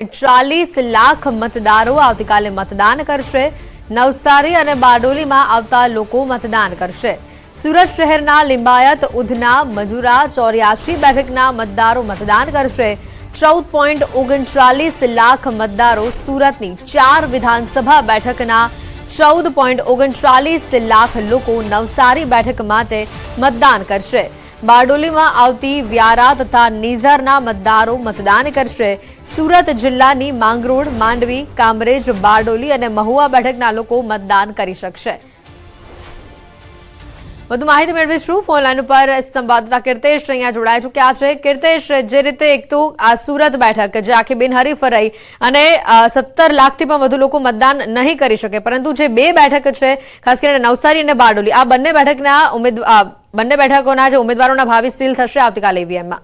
40 લાખ મતદારો આવતીકાલે મતદાન કરશે। નવસારી અને બારડોલીમાં આવતા લોકો મતદાન કરશે। સુરત શહેરના લિંબાયત, ઉધના, મજુરા, 84 બેઠકના મતદારો મતદાન કરશે। 14.39 લાખ મતદારો સુરતની 4 વિધાનસભા બેઠકના 14.39 લાખ લોકો નવસારી બેઠક માટે મતદાન કરશે। બારડોલીમાં આવતી વ્યારા તથા નીઝરના મતદારો મતદાન કરશે। સુરત જિલ્લાની માંગરોળ, માંડવી, કામરેજ, બારડોલી અને મહુવા બેઠકના લોકો મતદાન કરી શકશે। વધુ માહિતી મેળવીશું ફોનલાઈન ઉપર સંવાદદાતા કીર્તેશ અહીંયા જોડાઈ ચૂક્યા છે। કીર્તેશ, જે રીતે એક તો આ સુરત બેઠક જે આખી બિનહરીફ રહી અને 17 લાખથી પણ વધુ લોકો મતદાન નહીં કરી શકે, પરંતુ જે બે બેઠક છે ખાસ કરીને નવસારી અને બારડોલી, આ બંને બેઠકોના જે ઉમેદવારોના ભાવિ સીલ થશે આવતીકાલે ઈવીએમમાં।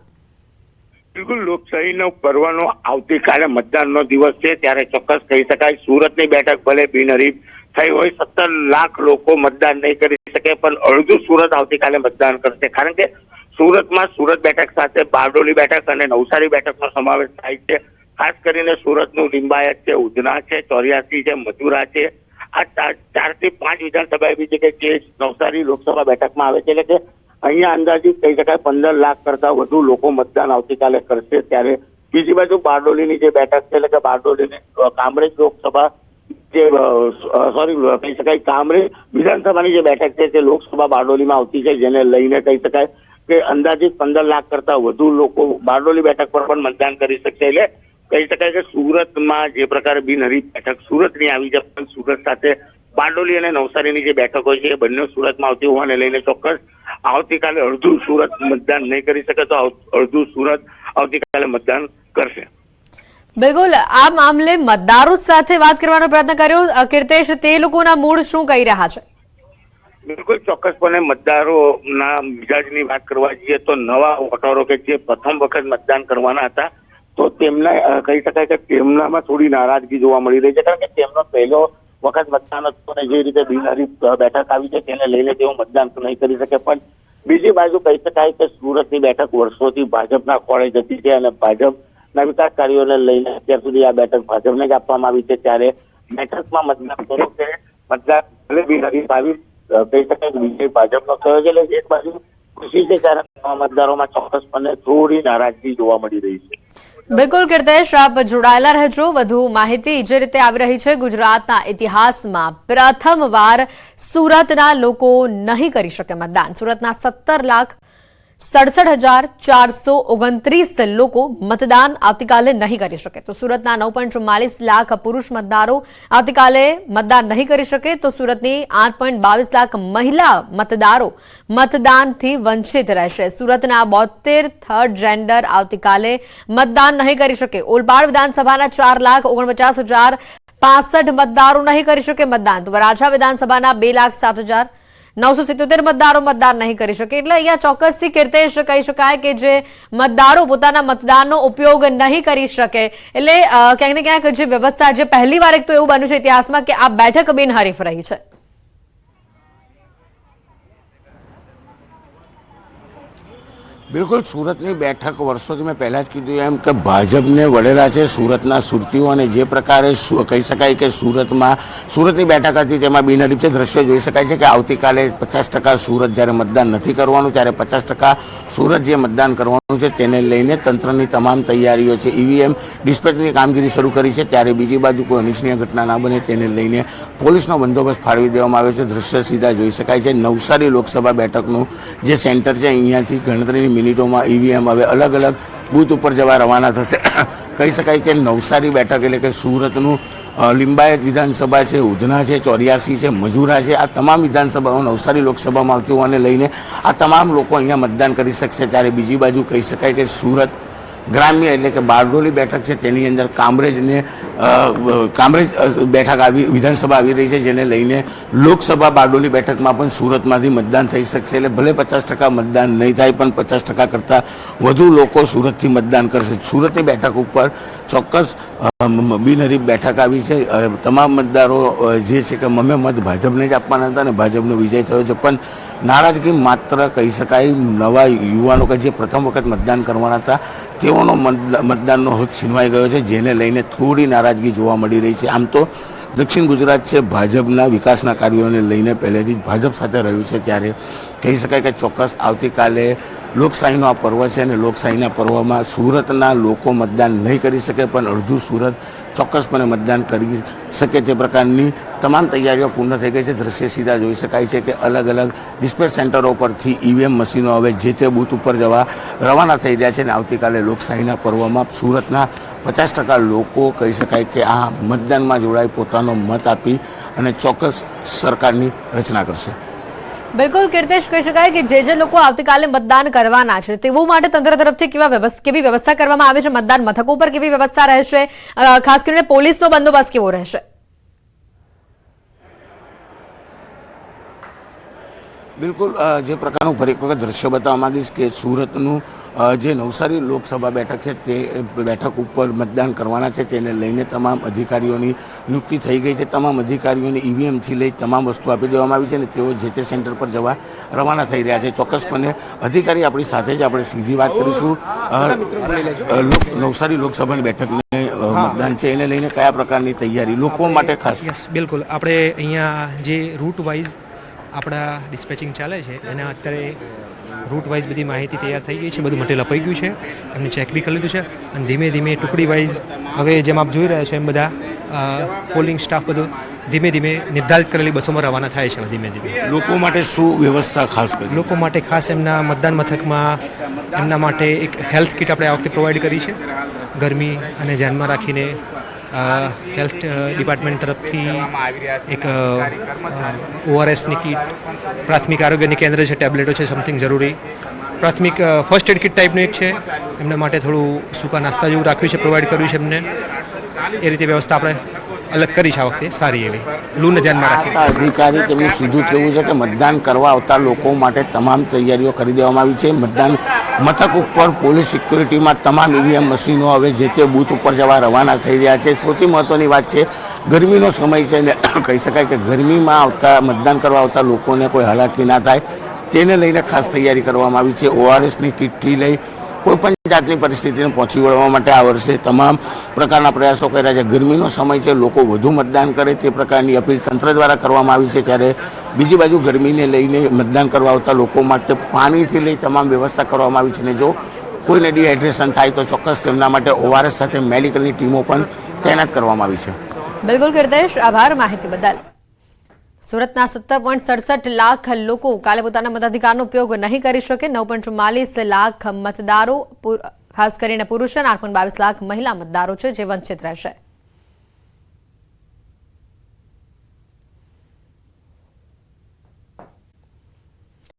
બિલકુલ, લોકશાહીનો પર્વનો આવતીકાલે મતદાનનો દિવસ છે, ત્યારે ચોક્કસ કહી શકાય સુરતની બેઠક ભલે બિનહરીફ થઈ હોય, 17 લાખ લોકો મતદાન નહીં કરી શકે, પણ અડધું સુરત આવતીકાલે મતદાન કરશે, કારણ કે સુરતમાં સુરત બેઠક સાથે બારડોલી બેઠક અને નવસારી બેઠકનો સમાવેશ થાય છે। ખાસ કરીને સુરતનું લિંબાયત છે, ઉધના છે, 84 છે, મજુરા છે, આ 4 થી 5 વિધાનસભા એવી છે કે જે નવસારી લોકસભા બેઠકમાં આવે છે, એટલે કે અહીંયા અંદાજિત કહી શકાય 15 લાખ કરતા વધુ લોકો મતદાન આવતીકાલે કરશે। ત્યારે બીજી બાજુ બારડોલીની જે બેઠક છે, એટલે કે બારડોલીની કામરેજ લોકસભા કહી શકાય કામરેજ વિધાનસભાની જે બેઠક છે તે લોકસભા બારડોલીમાં આવતી છે, જેને લઈને કહી શકાય કે અંદાજિત 15 લાખ કરતા વધુ લોકો બારડોલી બેઠક પર પણ મતદાન કરી શકશે। એટલે કહી શકાય કે સુરતમાં જે પ્રકારે બિનહરીફ બેઠક સુરતની આવી છે, પણ સુરત સાથે બારડોલી અને નવસારીની જે બેઠકો છે એ બંને સુરતમાં આવતી હોવાને લઈને ચોક્કસ આવતીકાલે અડધું સુરત મતદાન નહીં કરી શકે તો અડધું સુરત આવતીકાલે મતદાન કરશે। બિલકુલ, આ મામલે મતદારો સાથે વાત કરવાનો પ્રયત્ન કર્યો કીર્તેશ, તે લોકોના મૂળ શું કહી રહ્યા છે? બિલકુલ, ચોક્કસપણે મતદારોના મિજાજની વાત કરવા જઈએ તો નવા વોટરો કે જે પ્રથમ વખત મતદાન કરવાના હતા, તો તેમના કહી શકાય કે તેમનામાં થોડી નારાજગી જોવા મળી રહી છે, કારણ કે તેમનો પહેલો વખત મતદાન હતું અને જે રીતે બિનહરીફ બેઠક આવી છે તેને લઈને તેઓ મતદાન નહીં કરી શકે। પણ બીજી બાજુ કહી શકાય કે સુરતની બેઠક વર્ષોથી ભાજપના ખોળે જતી છે અને ભાજપના વિકાસ કાર્યોને લઈને અત્યાર સુધી આ બેઠક ભાજપને જ આપવામાં આવી છે, ત્યારે બેઠકમાં મતદાન કર્યું છે, મતદાન ભલે બિનહરીફ આવી કહી શકાય કે વિજય ભાજપનો થયો છે, એટલે એક બાજુ ખુશી છે ત્યારે મતદારોમાં ચોક્કસપણે થોડી નારાજગી જોવા મળી રહી છે। બિલકુલ કીર્તેશ, આપ જોડાયેલા રહેજો। વધુ માહિતી જે રીતે આવી રહી છે, ગુજરાતના ઇતિહાસમાં પ્રથમવાર સુરતના લોકો નહીં કરી શકે મતદાન। સુરતના 17,67,429 લોકો મતદાન આવતીકાલે નહીં કરી શકે, તો સુરતના 9.44 લાખ પુરુષ મતદારો આવતીકાલે મતદાન નહીં કરી શકે, તો સુરતની 8.22 લાખ મહિલા મતદારો મતદાનથી વંચિત રહેશે। સુરતના 72 થર્ડ જેન્ડર આવતીકાલે મતદાન નહીં કરી શકે। ઓલપાડ વિધાનસભાના 4,49,065 મતદારો નહીં કરી શકે મતદાન, તો વરાછા વિધાનસભાના 2,07,977 મતદારો મતદાન નહીં કરી શકે। એટલે અહીંયા ચોક્કસથી કીર્તેશ કહી શકાય કે જે મતદારો પોતાના મતદાનનો ઉપયોગ નહીં કરી શકે, એટલે ક્યાંક ને ક્યાંક જે વ્યવસ્થા જે પહેલી વાર એક તો એવું બન્યું છે ઇતિહાસમાં કે આ બેઠક બિનહરીફ રહી છે। બિલકુલ, સુરતની બેઠક વર્ષોથી મેં પહેલા જ કીધું એમ કે ભાજપને વડેલા છે સુરતના સુરતીઓ, અને જે પ્રકારે કહી શકાય કે સુરતની બેઠક હતી તેમાં બિનહરીફ છે, દ્રશ્ય જોઈ શકાય છે કે આવતીકાલે 50% સુરત જ્યારે મતદાન નથી કરવાનું ત્યારે 50% સુરત જે મતદાન કરવાનું છે તેને લઈને તંત્રની તમામ તૈયારીઓ છે, ઈવીએમ ડિસ્પેચની કામગીરી શરૂ કરી છે। ત્યારે બીજી બાજુ કોઈ અનિચ્છનીય ઘટના ના બને તેને લઈને પોલીસનો બંદોબસ્ત ફાળવી દેવામાં આવ્યો છે। દ્રશ્ય સીધા જોઈ શકાય છે નવસારી લોકસભા બેઠકનું જે સેન્ટર છે, અહીંયાથી ગણતરીની મિનિટોમાં ઈવીએમ હવે અલગ અલગ બૂથ ઉપર જવા રવાના થશે। કહી શકાય કે નવસારી બેઠક એટલે કે સુરતનું લિંબાયત વિધાનસભા છે, ઉધના છે, 84 છે, મજુરા છે, આ તમામ વિધાનસભાઓ નવસારી લોકસભામાં આવતી હોવાને લઈને આ તમામ લોકો અહીંયા મતદાન કરી શકશે। ત્યારે બીજી બાજુ કહી શકાય કે સુરત ગ્રામ્ય એટલે કે બારડોલી બેઠક છે તેની અંદર કામરેજ બેઠક વિધાનસભા આવી રહી છે, જેને લઈને લોકસભા બારડોલી બેઠકમાં પણ સુરતમાંથી મતદાન થઈ શકશે। એટલે ભલે 50% મતદાન નહીં થાય, પણ 50% કરતાં વધુ લોકો સુરતથી મતદાન કરશે। સુરતની બેઠક ઉપર ચોક્કસ બિનહરીફ બેઠક આવી છે, તમામ મતદારો જે છે કે મત ભાજપને જ આપવાના હતા અને ભાજપનો વિજય થયો છે, પણ નારાજગી માત્ર કહી શકાય નવા યુવાનો કે જે પ્રથમ વખત મતદાન કરવાના હતા તેઓનો મતદાનનો હક છીનવાઈ ગયો છે, જેને લઈને થોડી નારાજગી જોવા મળી રહી છે. આમ તો દક્ષિણ ગુજરાત છે ભાજપના વિકાસના કાર્યોને લઈને પહેલેથી જ ભાજપ સાથે રહ્યું છે, ત્યારે કહી શકાય કે ચોક્કસ આવતીકાલે લોકશાહીનો આ પર્વ છે અને લોકશાહીના પર્વમાં સુરતના લોકો મતદાન નહીં કરી શકે, પણ અડધું સુરત ચોક્કસપણે મતદાન કરી શકે તે પ્રકારની તમામ તૈયારીઓ પૂર્ણ થઈ ગઈ છે. દ્રશ્ય સીધા જોઈ શકાય છે કે અલગ અલગ ડિસ્પેચ સેન્ટરો પરથી ઈવીએમ મશીનો હવે જે તે બૂથ ઉપર જવા રવાના થઈ રહ્યા છે અને આવતીકાલે લોકશાહીના પર્વમાં સુરતના 50% લોકો કહી શકાય કે આ મતદાનમાં જોડાઈ પોતાનો મત આપી અને ચોક્કસ સરકારની રચના કરશે. બિલકુલ કીર્તેશ, કહી શકાય કે જે લોકો આવતીકાલે મતદાન કરવાના છે તેઓ માટે તંત્ર તરફથી કેવી વ્યવસ્થા કરવામાં આવે છે? મતદાન મથકો પર કેવી વ્યવસ્થા રહેશે? ખાસ કરીને પોલીસનો બંદોબસ્ત કેવો રહેશે? બિલકુલ જે પ્રકારનું ફરી એક વખત દ્રશ્ય બતાવવા માંગીશ કે સુરતનું જે નવસારી લોકસભા બેઠક છે તે બેઠક ઉપર મતદાન કરવાના છે, તેને લઈને તમામ અધિકારીઓની નિયુક્તિ થઈ ગઈ છે. તમામ અધિકારીઓને ઈવીએમથી લઈ તમામ વસ્તુ આપી દેવામાં આવી છે અને તેઓ જે તે સેન્ટર પર જવા રવાના થઈ રહ્યા છે. ચોક્કસપણે અધિકારી આપણી સાથે જ આપણે સીધી વાત કરીશું. નવસારી લોકસભાની બેઠકને મતદાન છે એને લઈને કયા પ્રકારની તૈયારી લોકો માટે ખાસ? બિલકુલ, આપણે અહીંયા જે રૂટ વાઇઝ આપણા ડિસ્પેચિંગ ચાલે છે એને અત્યારે રૂટ વાઇઝ બધી માહિતી તૈયાર થઈ ગઈ છે, બધું મટીરિયલ અપાઈ ગયું છે, એમને ચેક બી કરી લીધું છે અને ધીમે ધીમે ટુકડી વાઇઝ હવે જેમ આપ જોઈ રહ્યા છો એમ બધા પોલિંગ સ્ટાફ બધું ધીમે ધીમે નિર્ધારિત કરેલી બસોમાં રવાના થાય છે. ધીમે ધીમે લોકો માટે શું વ્યવસ્થા ખાસ કરી? લોકો માટે ખાસ એમના મતદાન મથકમાં એમના માટે એક હેલ્થ કિટ આપણે આ વખતે પ્રોવાઈડ કરી છે. ગરમી અને ધ્યાનમાં રાખીને હેલ્થ ડિપાર્ટમેન્ટ તરફથી એક ORSની કીટ, પ્રાથમિક આરોગ્યની કેન્દ્ર છે, ટેબ્લેટો છે, સમથિંગ જરૂરી પ્રાથમિક ફર્સ્ટ એડ કિટ ટાઈપનું એક છે. એમના માટે થોડું સૂકા નાસ્તા જેવું રાખ્યું છે, પ્રોવાઈડ કર્યું છે એમને. એ રીતે વ્યવસ્થા આપણે અલગ કરી છે આ વખતે સારી એવી, લૂને ધ્યાનમાં રાખી. અધિકારી તેમનું સીધું કહેવું છે કે મતદાન કરવા આવતા લોકો માટે તમામ તૈયારીઓ કરી દેવામાં આવી છે. મતદાન મથક ઉપર પોલીસ સિક્યુરિટીમાં તમામ ઈવીએમ મશીનો હવે જે તે બૂથ ઉપર જવા રવાના થઈ રહ્યા છે. સૌથી મહત્વની વાત છે ગરમીનો સમય છે ને કહી શકાય કે ગરમીમાં આવતા મતદાન કરવા આવતા લોકોને કોઈ હાલાકી ના થાય તેને લઈને ખાસ તૈયારી કરવામાં આવી છે. ORSની કીટથી લઈ કોઈપણ જાતની પરિસ્થિતિને પહોંચી વળવા માટે આ વર્ષે તમામ પ્રકારના પ્રયાસો કર્યા છે. ગરમીનો સમય છે, લોકો વધુ મતદાન કરે તે પ્રકારની અપીલ તંત્ર દ્વારા કરવામાં આવી છે. ત્યારે બીજી બાજુ ગરમીને લઈને મતદાન કરવા આવતા લોકો માટે પાણીથી લઈ તમામ વ્યવસ્થા કરવામાં આવી છે અને જો કોઈને ડિહાઇડ્રેશન થાય તો ચોક્કસ તેમના માટે ORS સાથે મેડિકલની ટીમો પણ તૈનાત કરવામાં આવી છે. બિલકુલ કીર્તેશ, આભાર માહિતી બદલ. સુરતના 17.67 લાખ લોકો કાલે પોતાના મતાધિકારનો ઉપયોગ નહીં કરી શકે. 9.44 લાખ મતદારો ખાસ કરીને પુરુષ અને 8.22 લાખ મહિલા મતદારો છે જે વંચિત રહેશે.